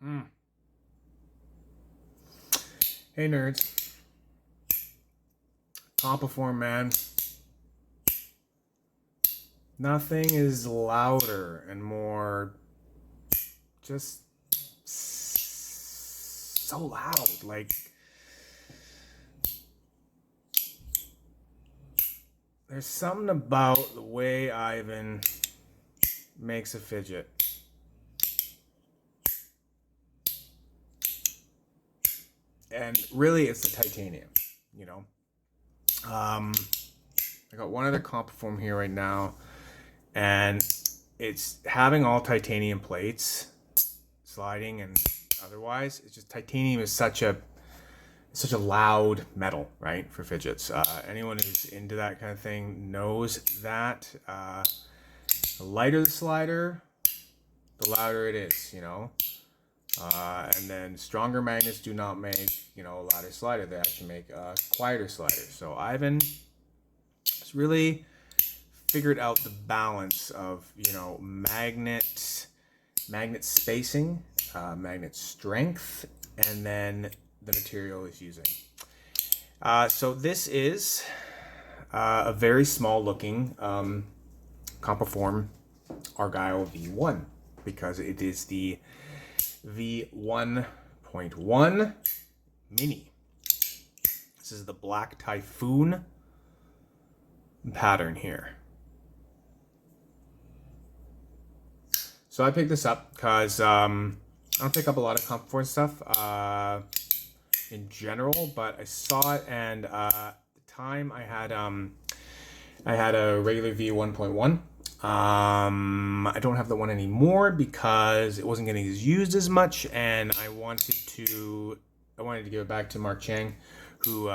Mm. Hey nerds, Compoform, man. Nothing is louder and more just so loud. Like, there's something about the way Ivan makes a fidget. And really, it's the titanium, you know. I got one other Compoform here right now, and it's having all titanium plates, sliding and otherwise. It's just titanium is such a loud metal, right, for fidgets. Anyone who's into that kind of thing knows that. The lighter the slider, the louder it is, you know. And then stronger magnets do not make, a louder slider. They actually make a quieter slider. So Ivan has really figured out the balance of, magnet spacing, magnet strength, and then the material is using. So this is a very small looking Compoform Argyle V1 because it is the V1.1 mini. This is the Black Typhoon pattern here. So I picked this up because I don't pick up a lot of Compoform stuff in general, but I saw it, and at the time I had a regular V1.1. I don't have the one anymore because it wasn't getting used as much, and I wanted to give it back to Mark Chang, who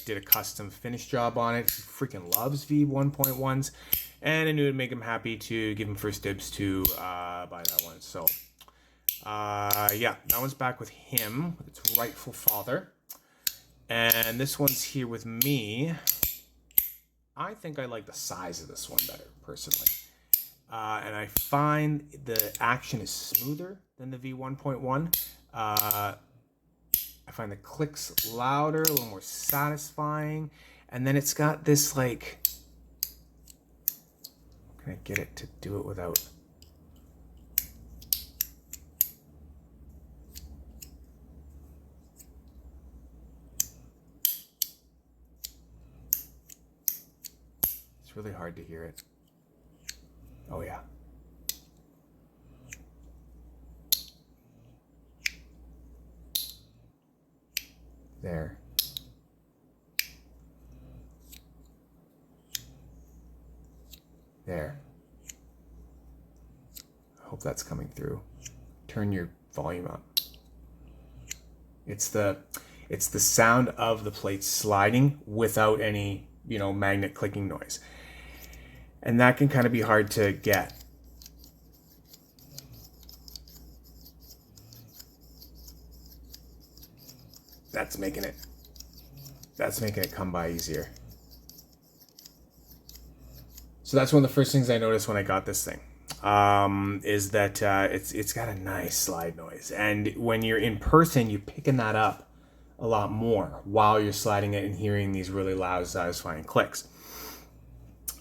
did a custom finish job on it. He freaking loves V1.1s, and I knew it'd make him happy to give him first dibs to buy that one. So yeah, that one's back with him, with its rightful father, and this one's here with me. I think I like the size of this one better, personally. And I find the action is smoother than the V1.1. I find the clicks louder, a little more satisfying. And then it's got this, like... Can I get it to do it without... It's really hard to hear it. Oh, yeah. There. There. I hope that's coming through. Turn your volume up. It's the sound of the plate sliding without any, magnet clicking noise. And that can kind of be hard to get. That's making it come by easier. So that's one of the first things I noticed when I got this thing, is that it's got a nice slide noise. And when you're in person, you're picking that up a lot more while you're sliding it and hearing these really loud, satisfying clicks.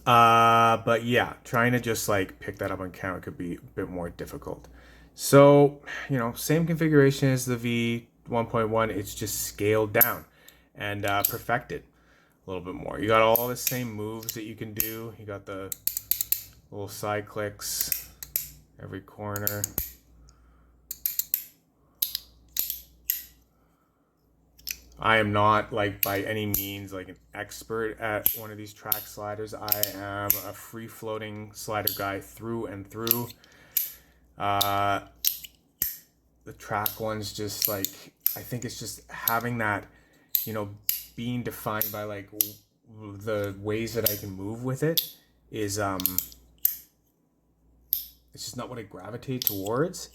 But yeah, trying to just like pick that up on camera could be a bit more difficult. So, same configuration as the V1.1, it's just scaled down and perfected a little bit more. You got all the same moves that you can do. You got the little side clicks every corner. I am not, like, by any means, like, an expert at one of these track sliders. I am a free-floating slider guy through and through. The track ones just, like, I think it's just having that, being defined by, like, the ways that I can move with it is, it's just not what I gravitate towards.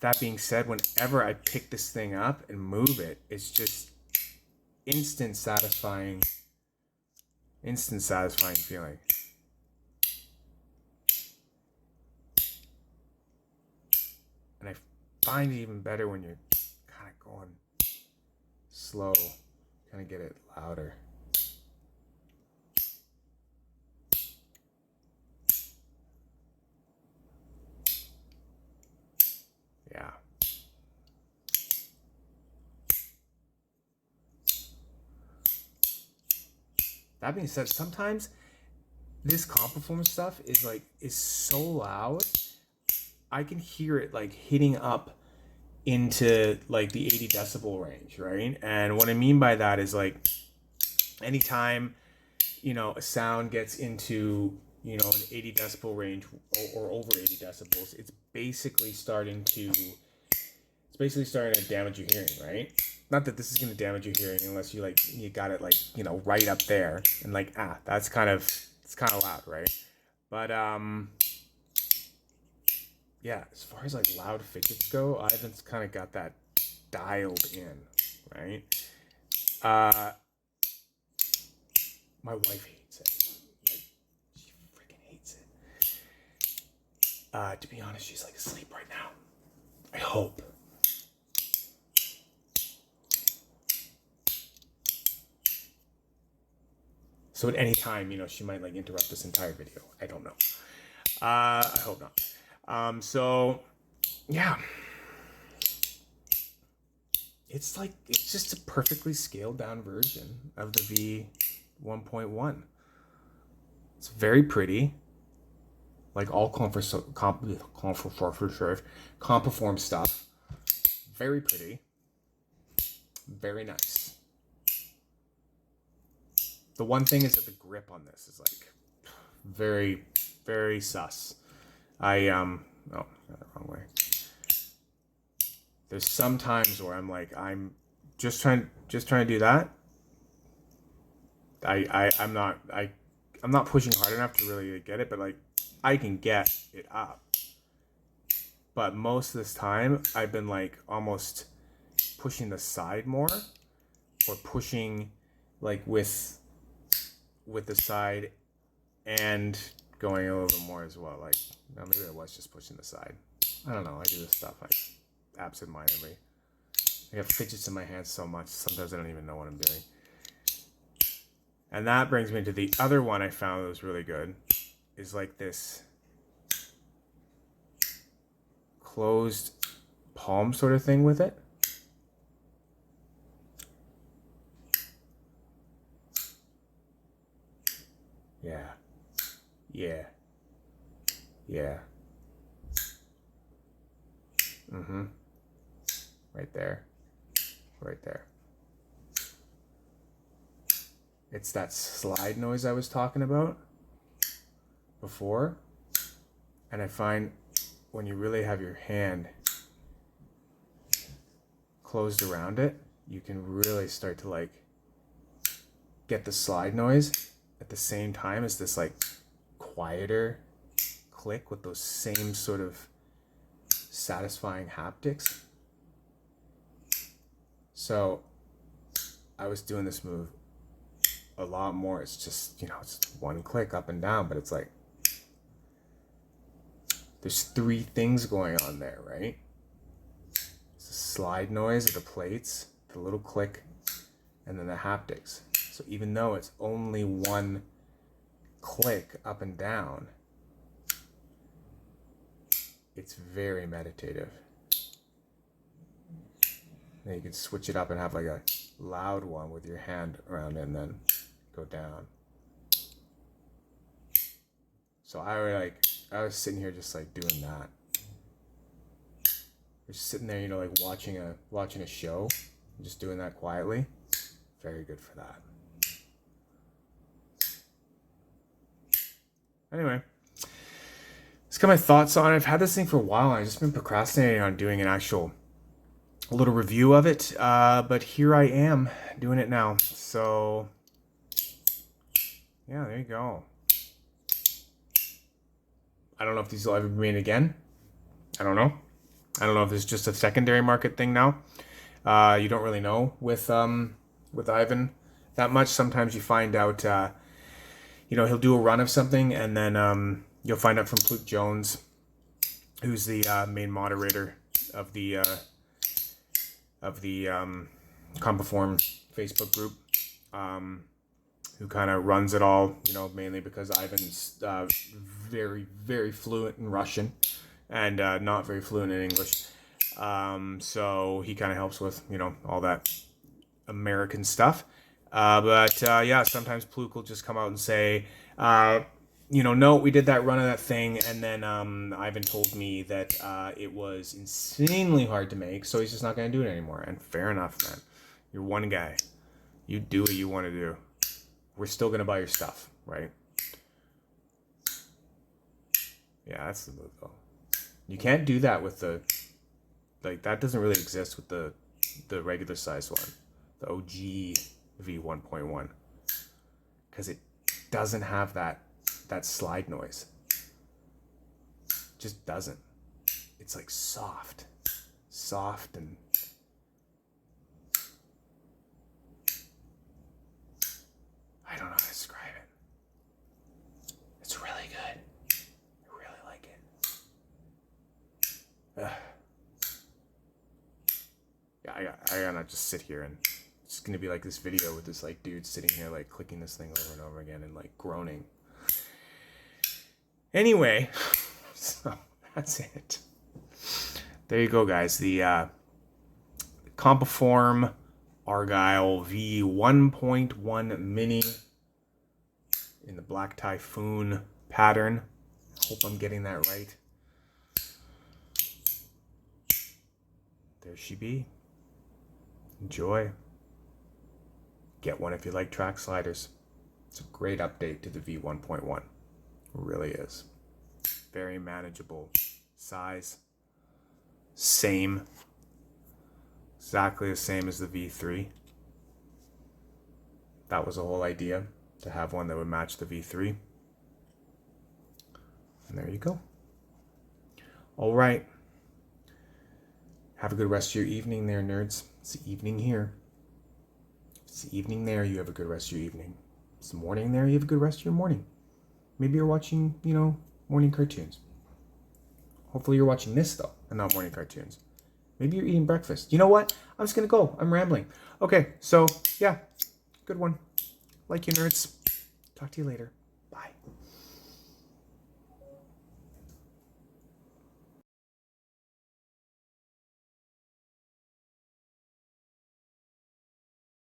That being said, whenever I pick this thing up and move it, it's just instant satisfying feeling. And I find it even better when you're kind of going slow. Kind of get it louder. Yeah. That being said, sometimes this Compoform stuff is so loud, I can hear it like hitting up into like the 80 decibel range, right? And what I mean by that is like anytime, you know, a sound gets into, you know, an 80 decibel range or over 80 decibels, it's basically starting to damage your hearing, right? Not that this is going to damage your hearing unless you got it like, you know, right up there and like, it's kind of loud, right? But yeah, as far as like loud fidgets go, Ivan's kind of got that dialed in, right? My wife hates it. Like, she freaking hates it. To be honest, she's like asleep right now. I hope. So at any time, you know, she might like interrupt this entire video. I don't know. I hope not. So yeah. It's just a perfectly scaled down version of the V1.1. It's very pretty. Like all Compoform stuff. Very pretty. Very nice. The one thing is that the grip on this is like very, very sus. Oh, got it wrong way. There's some times where I'm like, I'm just trying to do that. I'm not pushing hard enough to really get it, but like I can get it up. But most of this time I've been like almost pushing the side more, or pushing like with the side and going a little bit more as well. Like, no, maybe I was just pushing the side. I don't know. I do this stuff like absentmindedly. I have fidgets in my hands so much, sometimes I don't even know what I'm doing. And that brings me to the other one I found that was really good. Is like this closed palm sort of thing with it. Yeah. Yeah. Yeah. Mm-hmm. Right there. Right there. It's that slide noise I was talking about before. And I find when you really have your hand closed around it, you can really start to like get the slide noise at the same time as this like quieter click with those same sort of satisfying haptics. So I was doing this move a lot more. It's just, you know, it's one click up and down, but it's like there's three things going on there, right? It's the slide noise of the plates, the little click, and then the haptics. So even though it's only one click up and down, it's very meditative. Then you can switch it up and have like a loud one with your hand around it and then go down. So I was sitting here just like doing that. Just sitting there, you know, like watching a show, just doing that quietly. Very good for that. Anyway, let's get my thoughts on it. I've had this thing for a while. I've just been procrastinating on doing a little review of it. But here I am doing it now. So yeah, there you go. I don't know if these will ever be made again. I don't know. I don't know if it's just a secondary market thing now. You don't really know with Ivan that much. Sometimes you find out, you know, he'll do a run of something, and then you'll find out from Luke Jones, who's the main moderator of the Compoform Facebook group, who kind of runs it all, you know, mainly because Ivan's very, very fluent in Russian and not very fluent in English. So he kind of helps with, you know, all that American stuff. But yeah, sometimes Pluk will just come out and say, you know, no, we did that run of that thing, and then Ivan told me that it was insanely hard to make, so he's just not going to do it anymore. And fair enough, man. You're one guy. You do what you want to do. We're still going to buy your stuff, right? Yeah, that's the move, though. You can't do that with the... Like, that doesn't really exist with the regular size one. The OG V1.1. Because it doesn't have that slide noise. It just doesn't. It's like soft and I don't know how to describe it. It's really good. I really like it. Yeah, I gotta just sit here, and it's gonna be like this video with this like dude sitting here like clicking this thing over and over again and like groaning. Anyway, so that's it. There you go, guys. The Compoform Argyle V1.1 Mini in the Black Typhoon pattern. Hope I'm getting that right. There she be. Enjoy. Get one if you like track sliders. It's a great update to the V1.1. It really is. Very manageable size. Same. Exactly the same as the V3. That was the whole idea, to have one that would match the V3. And there you go. All right. Have a good rest of your evening there, nerds. It's the evening here. It's the evening there. You have a good rest of your evening. It's the morning there. You have a good rest of your morning. Maybe you're watching, you know, morning cartoons. Hopefully you're watching this, though, and not morning cartoons. Maybe you're eating breakfast. You know what? I'm just going to go. I'm rambling. Okay, so, yeah. Good one. Like you, nerds. Talk to you later. Bye.